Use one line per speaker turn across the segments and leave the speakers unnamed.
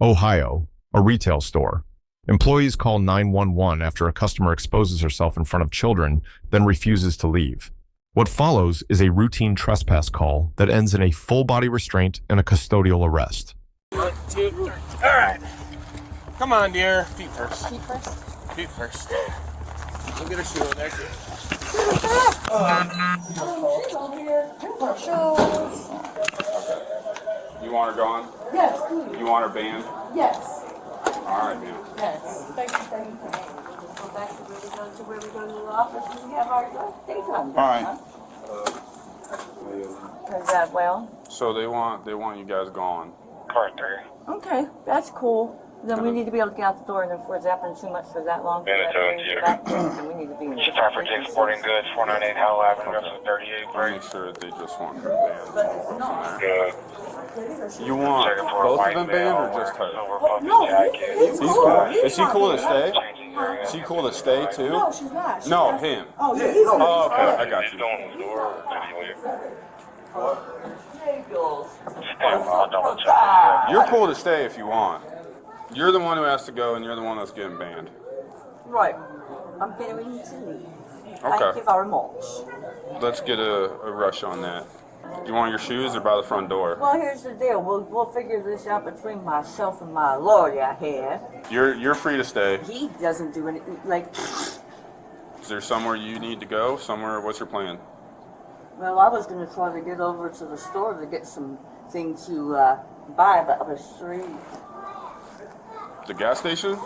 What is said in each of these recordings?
Ohio, a retail store. Employees call 911 after a customer exposes herself in front of children, then refuses to leave. What follows is a routine trespass call that ends in a full body restraint and a custodial arrest.
1, 2, 3. All right. Come on, dear. Feet first.
Feet first?
Feet first. Look at her shoe in there.
You want her gone?
Yes, please.
You want her banned?
Yes.
All right, man.
Yes. Thank you. Go back to where we go to the office and we have our daytime.
All right.
Is that well?
So they want you guys gone.
Okay, that's cool. Then we need to be able to get out the door, and if we're zapping too much for that long, then we need to be in
Chief for Jake Sporting Goods, 498 Howell Avenue, Russell 38,
I'll
right?
make sure that they just want her banned.
Good.
You want both of them banned or just her?
No, he's cool.
Is she cool to stay? Is she cool to stay too?
No, she's not.
No, him.
Oh, yeah, he's cool.
Oh, okay, I got you. You're cool to stay if you want. You're the one who has to go, and you're the one that's getting banned.
Right. I'm getting to leave.
Okay.
Thank you very much.
Let's get a rush on that. You want your shoes or by the front door?
Well, here's the deal. We'll figure this out between myself and my lawyer here.
You're free to stay.
He doesn't do anything like.
Is there somewhere you need to go? Somewhere? What's your plan?
Well, I was gonna try to get over to the store to get some things to buy, but I was street.
The gas station?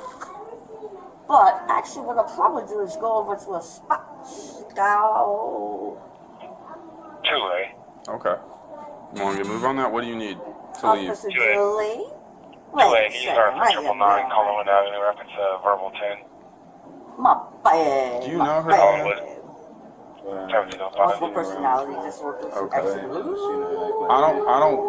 But actually, what I'll probably do is go over to a spot style.
Two-way.
Okay. You want to get move on that? What do you need to leave?
Officer Julie.
Two-way, he's our 999 Cumberland Avenue, reference verbal 10.
My bad.
Do you know her?
Multiple personality disorder.
Okay.
Actually,
I don't.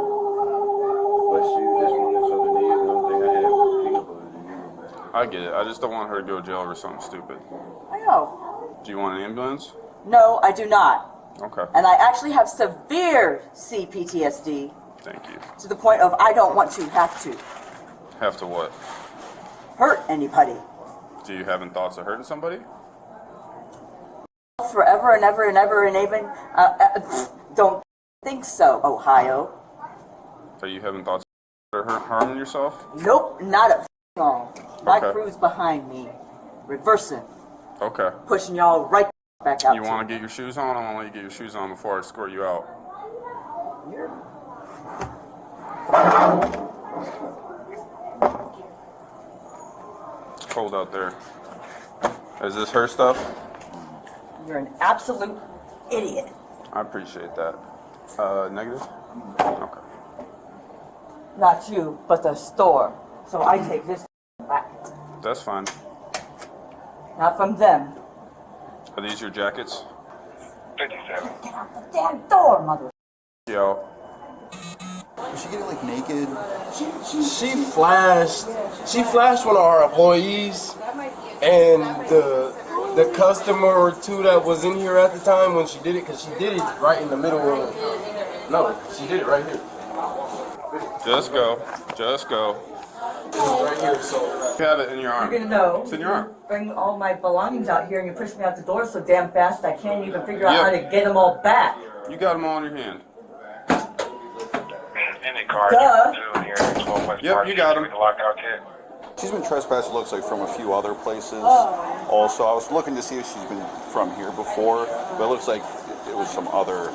But she just wanted something to eat. The only thing I had was peanut butter and you.
I get it. I just don't want her to go to jail over something stupid.
I know.
Do you want an ambulance?
No, I do not.
Okay.
And I actually have severe CPTSD
Thank you.
to the point of I don't want to have to
Have to what?
hurt anybody.
Do you having thoughts of hurting somebody?
Forever and ever and ever and even. Don't think so, Ohio.
Are you having thoughts of harming yourself?
Nope, not a all. My
Okay.
crew's behind me, reversing,
Okay.
pushing y'all right back out.
You want to get your shoes on? I want to let you get your shoes on before I escort you out. It's cold out there. Is this her stuff?
You're an absolute idiot.
I appreciate that. Negative? Okay.
Not you, but the store. So I take this back.
That's fine.
Not from them.
Are these your jackets?
57.
Get out the damn door, mother.
Yo.
Was she getting like naked?
She flashed one of our employees, and the customer or two that was in here at the time when she did it, because she did it right in the middle of. No, she did it right here.
Just go. Just go.
Right here, so.
You have it in your arm.
You're gonna know.
It's in your arm.
Bring all my belongings out here and you push me out the door so damn fast I can't even figure out
Yep.
how to get them all back.
You got them all in your hand.
Any car,
Duh.
2 here, 12 West
Yep,
Park,
you got him.
with the lockout kit.
She's been trespassed, looks like, from a few other places. Also, I was looking to see if she's been from here before, but it looks like it was some other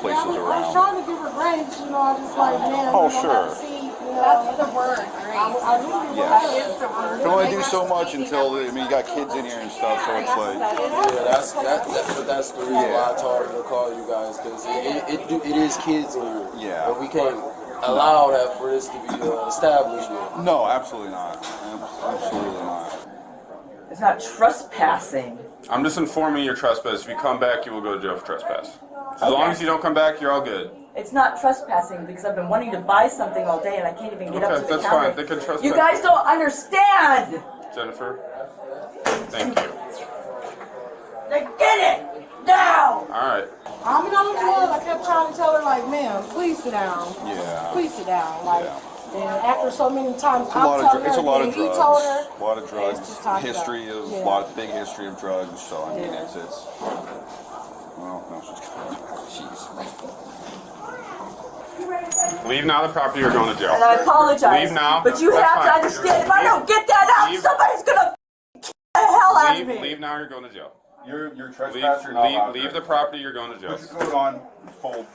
places
I was
around.
trying to give her grace, you know, I just like, man,
Oh,
you know,
sure.
let's see, you know, that's the word, grace. That is the word.
You can only do so much until, I mean, you got kids in here and stuff, so it's like,
Yeah, that's the reason why I told her to call you guys, because it is kids in here.
Yeah.
And we can't allow that for this to be an establishment.
no, absolutely not. Absolutely not.
It's not trespassing.
I'm just informing you trespass. If you come back, you will go to jail for trespass. As long as you don't come back, you're all good.
It's not trespassing because I've been wanting to buy something all day and I can't even get up
Okay,
to the
that's
counter.
fine. They can trespass.
You guys don't understand!
Jennifer, thank you.
Now get it! Now!
All right.
I mean, I was I kept trying to tell her, like, ma'am, please sit down.
Yeah.
Please sit down. Like, And after so many times,
It's a lot of drugs.
he told her.
A lot of drugs.
It's just talked
History
about.
of
Yeah.
big history of drugs. So I mean, it's. Well, no, she's. Jeez.
Leave now the property, you're going to jail.
And I apologize.
Leave now.
But you
That's
have to
fine.
understand, if I don't get that out,
Leave.
somebody's gonna kill the hell out of me.
Leave now, you're going to jail.
You're trespassing.
Leave the property, you're going to jail.
Put your coat on. Fold.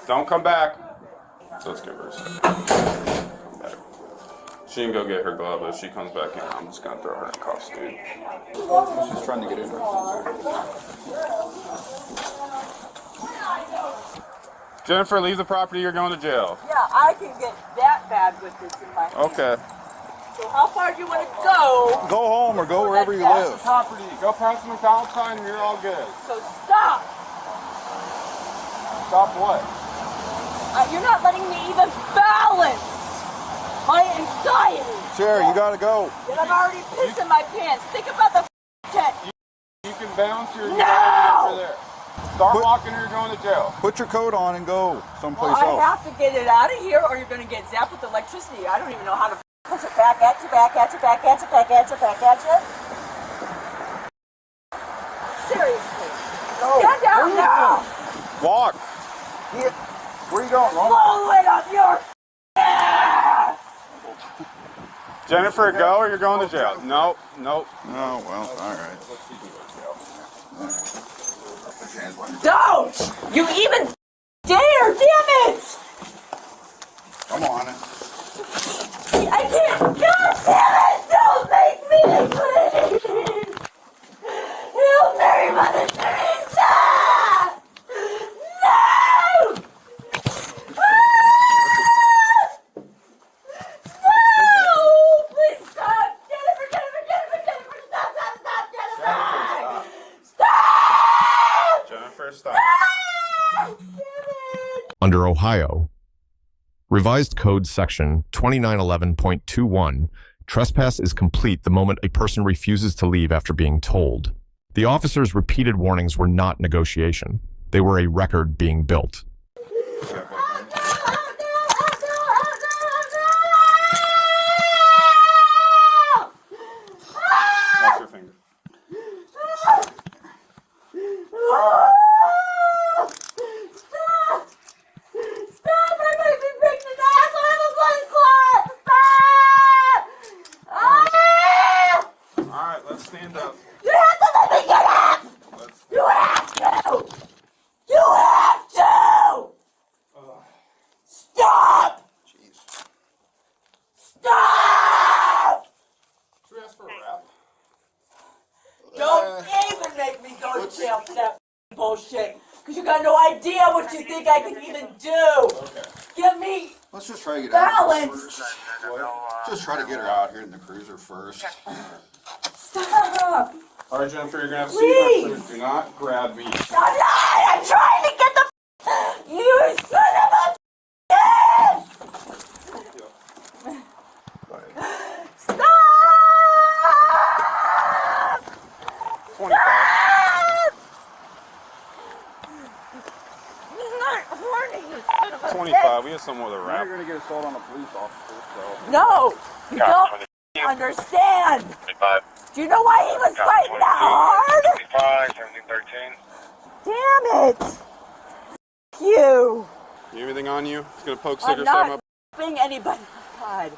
Don't come back. So let's give her a second. Come back. She can go get her glove, but if she comes back in, I'm just going to throw her in cuffs, dude.
She's trying to get in there.
Jennifer, leave the property, you're going to jail.
Yeah, I can get that bad with this in my hand.
Okay.
So how far do you want to go?
Go home or go wherever you
That's
live.
Property, go past the McDonald's sign and you're all good.
So stop.
Stop what?
You're not letting me even balance my anxiety.
Sarah, you gotta go.
And I'm already pissing my pants. Think about the tent.
You can bounce your
No!
over there. Start walking or you're going to jail.
Put your coat on and go someplace
Well, I
else.
have to get it out of here or you're going to get zapped with electricity. I don't even know how to push it back at you, back at you, back at you, back at you, back at you. Seriously. Stand down now.
Walk.
Where you going, Ron?
Blow it up your ass.
Jennifer, go or you're going to jail. Nope.
Oh, well, all right.
Don't you even dare, damn it.
Come on.
I can't. God damn it! Don't make me, please! Help Mary Mother Teresa! No! Ah! No! Please stop! Jennifer, stop, Jennifer! Stop!
Jennifer, stop.
Under Ohio, Revised Code Section 2911.21, trespass is complete the moment a person refuses to leave after being told. The officer's repeated warnings were not negotiation. They were a record being built.
Watch your finger.
Stop! I'm gonna be breaking his ass! I have a blood clot! Stop! Ah!
Alright, let's stand up.
You have to let me get up! You have to! You have to! Stop! Stop!
Should we ask for a wrap?
Don't even make me go to jail for that bullshit. Because you got no idea what you think I can even do.
Okay.
Give me
Let's just try to get her out
balance.
first. Just try to get her out here in the cruiser first.
Stop.
Alright, Jennifer, you're going to have to
Please.
see. Do not grab me.
I'm not. I'm trying to get the. You son of a. Stop!
25.
You're not horny, you son of a
25. We have someone with a
Now
wrap.
you're gonna get assault on a police officer, so.
No, you don't understand.
25.
Do you know why he was fighting that hard?
25, 1713.
Damn it! F you.
You have anything on you? It's going to poke
I'm
cigarettes out of my...
not f***ing anybody. God.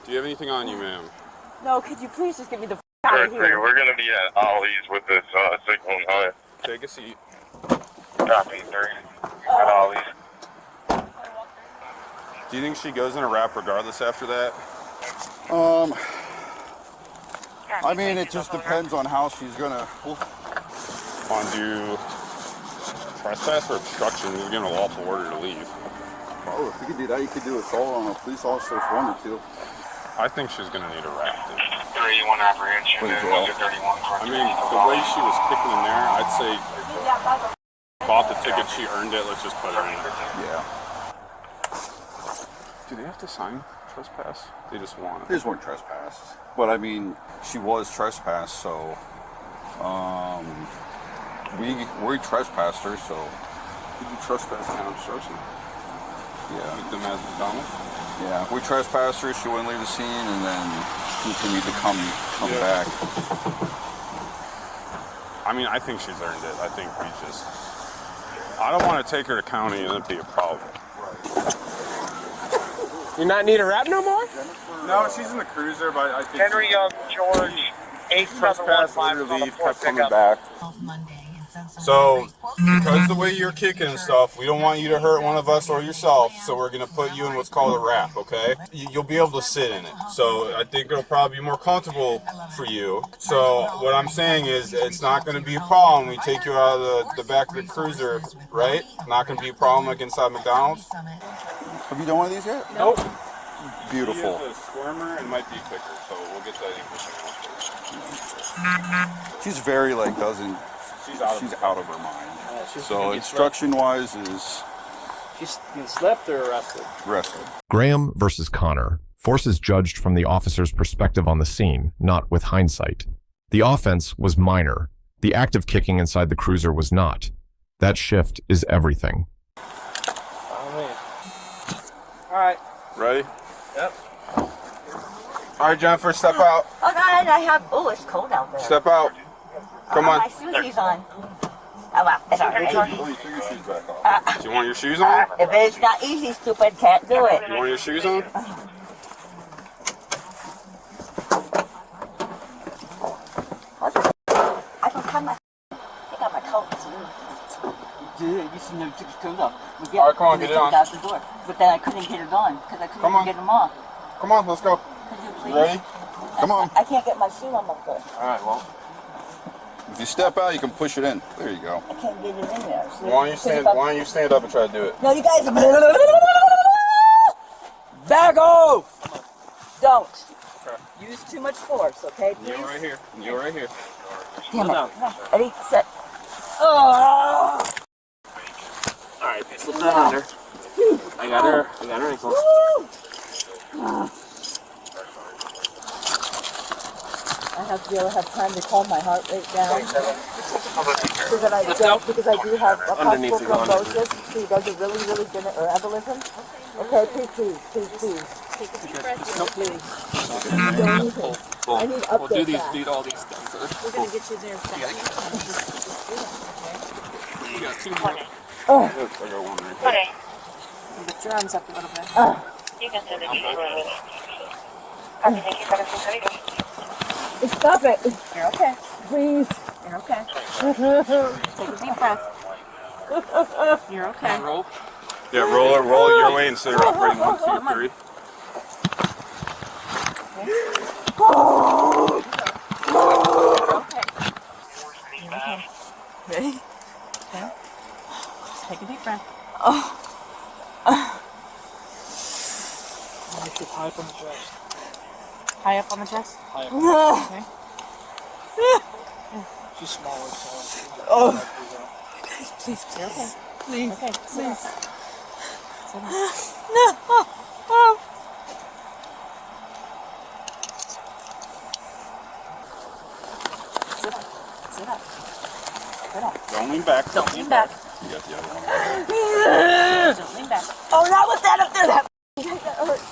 Do you have anything on you, ma'am?
No, could you please just get me the f*** out of here?
We're going to be at Ollie's with this signal and high.
Take a seat.
Copy, 3. At Ollie's.
Do you think she goes in a wrap regardless after that?
I mean, it just depends on how she's gonna.
Undo trespass or obstruction? You're given a lawful order to leave.
Oh, if you could do that, you could do assault on a police officer if you wanted to.
I think she's going to need a wrap.
31 apprehension and 31
I mean, the way she was kicking in there, I'd say bought the ticket, she earned it, let's just put her in.
Yeah.
Do they have to sign trespass? They just want it.
They just weren't trespassed. But I mean, she was trespassed, so we trespassed her, so
Did you trespass now obstruction?
yeah.
With them as McDonald's?
Yeah, we trespassed her. She wouldn't leave the scene, and then continued to come back.
I mean, I think she's earned it. I think I don't want to take her to county and it'd be a problem.
You not need a wrap no more?
No, she's in the cruiser, but I think
Henry Young, George,
trespass, let her leave, kept coming back.
Monday.
So, because the way you're kicking and stuff, we don't want you to hurt one of us or yourself, so we're going to put you in what's called a wrap, okay? You'll be able to sit in it, so I think it'll probably be more comfortable for you. So, what I'm saying is, it's not going to be a problem. We take you out of the back of the cruiser, right? Not going to be a problem like inside McDonald's.
Have you done one of these yet?
Nope.
Beautiful.
She has a squirmer and might be quicker, so we'll get that in.
She's very doesn't. She's out of her mind. So instruction-wise is
She's been slept or arrested?
arrested.
Graham versus Connor. Force is judged from the officer's perspective on the scene, not with hindsight. The offense was minor. The act of kicking inside the cruiser was not. That shift is everything.
Oh, man. All right.
Ready?
Yep.
All right, Jennifer, step out.
Oh, God, I have. Oh, it's cold out there.
Step out. Come on.
My shoes on. Oh, well, it's all right.
Oh, you took your shoes back off.
Do you want your shoes on?
If it's not easy, stupid, can't do it.
You want your shoes on?
I can come take out my coat. Dude, you shouldn't have took your coat off.
All right, come on, get it on.
Out the door. But then I couldn't get it on because I couldn't
Come on.
get them off.
Come on, let's go.
Could you please?
Ready?
Come on.
I can't get my shoe on my foot.
All right, well.
If you step out, you can push it in. There you go.
I can't get it in there. So
Why don't you stand up and try to do it?
No, you guys. Back off! Don't. Use too much force, okay? Please?
You're right here. You're right here.
Damn it. Ready, set. Oh!
All right, slip that under. I got her ankles.
I have to be able to have time to calm my heart rate down. Because I do have a possible thrombosis. She does a really good or embolism. Okay, please.
Take a deep breath.
No, please. I need to update that.
Beat all these things first.
We're going to get you there in a second.
You got 2 more.
I got one right here.
Okay.
Lift your arms up a little bit.
You can send it to me. Okay, thank you for the
Stop it.
You're okay.
Please.
You're okay. Take a deep breath. You're okay.
Roll.
Yeah, roll it your way instead of operating 1, 2, 3.
Ready? Okay. Just take a deep breath.
Lift it high up on the chest.
High up on the chest.
Okay. She's smaller, so.
Please, you're okay. Please. Okay, please. Sit up.
Don't lean back.
Don't lean back.
You got the other one.
Don't lean back.
Oh, not with that up there. That hurts.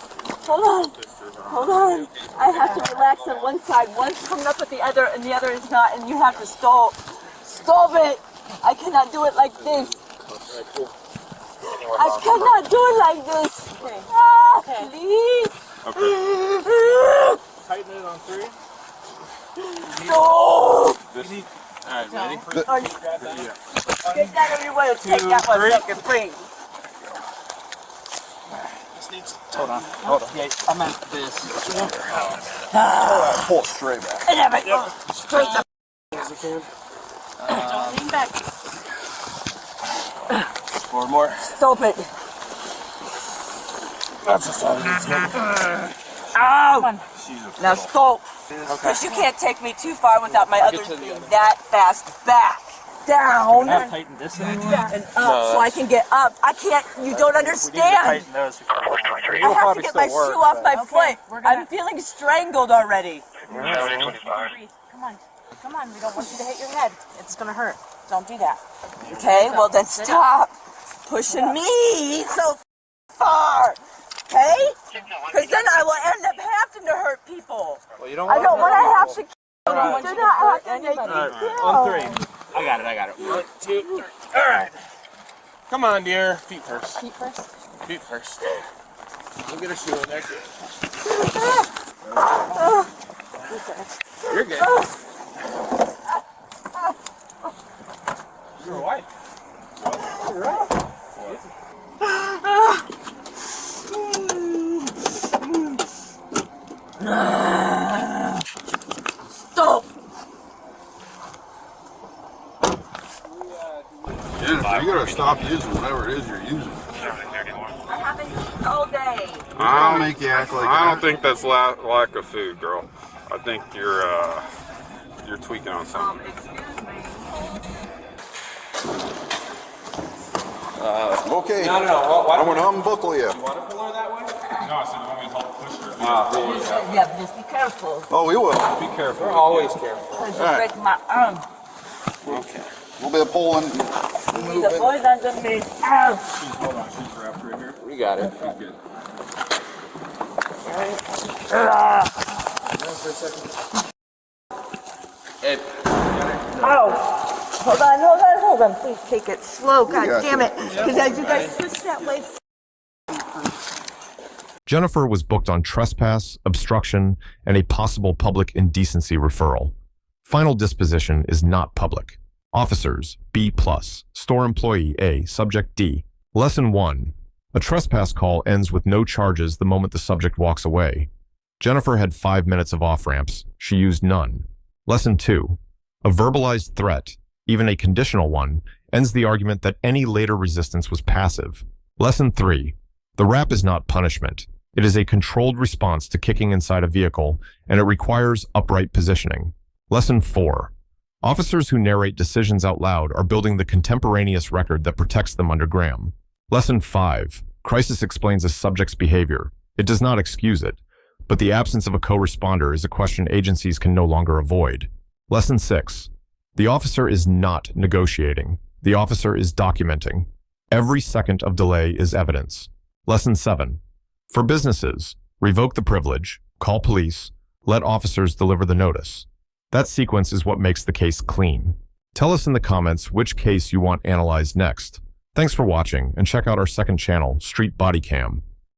Hold on. I have to relax on one side. One's coming up with the other, and the other is not, and you have to stop it. I cannot do it like this. I cannot do it like this.
Okay.
Please.
Okay.
Tighten it on 3.
No.
Alright, ready?
Get that everywhere. Take that one, second, please.
Hold on. Yeah, I meant this.
Pull straight back.
And everything. Straight up.
Don't lean back.
4 more.
Stop it.
That's a 7.
Ow.
Come on.
Now stop. Because you can't take me too far without my other feet that fast back. Down.
Have tighten this thing.
And up so I can get up. I can't, you don't understand.
Tighten those.
I have to get my shoe off my foot. I'm feeling strangled already.
Breathe. Come on. Come on. We don't want you to hit your head. It's going to hurt. Don't do that.
Okay, well then stop pushing me so far. okay? Because then I will end up having to hurt people.
Well, you don't
I don't want to have to kill.
Right.
Do not have to make me kill.
On 3. I got it. 1, 2, 3. All right. Come on, dear. Feet first.
Feet first.
Feet first. We'll get a shoe in there. You're good. You're white. You're right.
Stop.
Jennifer, you gotta stop using whatever it is you're using.
I haven't eaten all day.
I'll make you act like
I
that.
don't think that's lack of food, girl. I think you're tweaking on something.
Excuse me.
Okay.
No.
I'm gonna unbuckle you.
Want to pull her that way?
No, I said you want me to help push her.
Yeah, but just be careful.
Oh, we will.
Be careful.
We're always careful.
Because you break my arm.
Okay. A little bit of pulling.
The boys under me. Ow.
Hold on, she's wrapped right here.
We got it.
She's good.
Ed.
Ow. Hold on. Please take it slow. God
got
damn
you.
it. Because as you guys switch that way.
Jennifer was booked on trespass, obstruction, and a possible public indecency referral. Final disposition is not public. Officers, B+, store employee A, subject D. Lesson 1. A trespass call ends with no charges the moment the subject walks away. Jennifer had 5 minutes of off-ramps. She used none. Lesson 2. A verbalized threat, even a conditional one, ends the argument that any later resistance was passive. Lesson 3. The rap is not punishment. It is a controlled response to kicking inside a vehicle, and it requires upright positioning. Lesson 4. Officers who narrate decisions out loud are building the contemporaneous record that protects them under Graham. Lesson 5. Crisis explains a subject's behavior. It does not excuse it, but the absence of a co-responder is a question agencies can no longer avoid. Lesson 6. The officer is not negotiating. The officer is documenting. Every second of delay is evidence. Lesson 7. For businesses, revoke the privilege, call police, let officers deliver the notice. That sequence is what makes the case clean. Tell us in the comments which case you want analyzed next. Thanks for watching, and check out our second channel, Street Bodycam.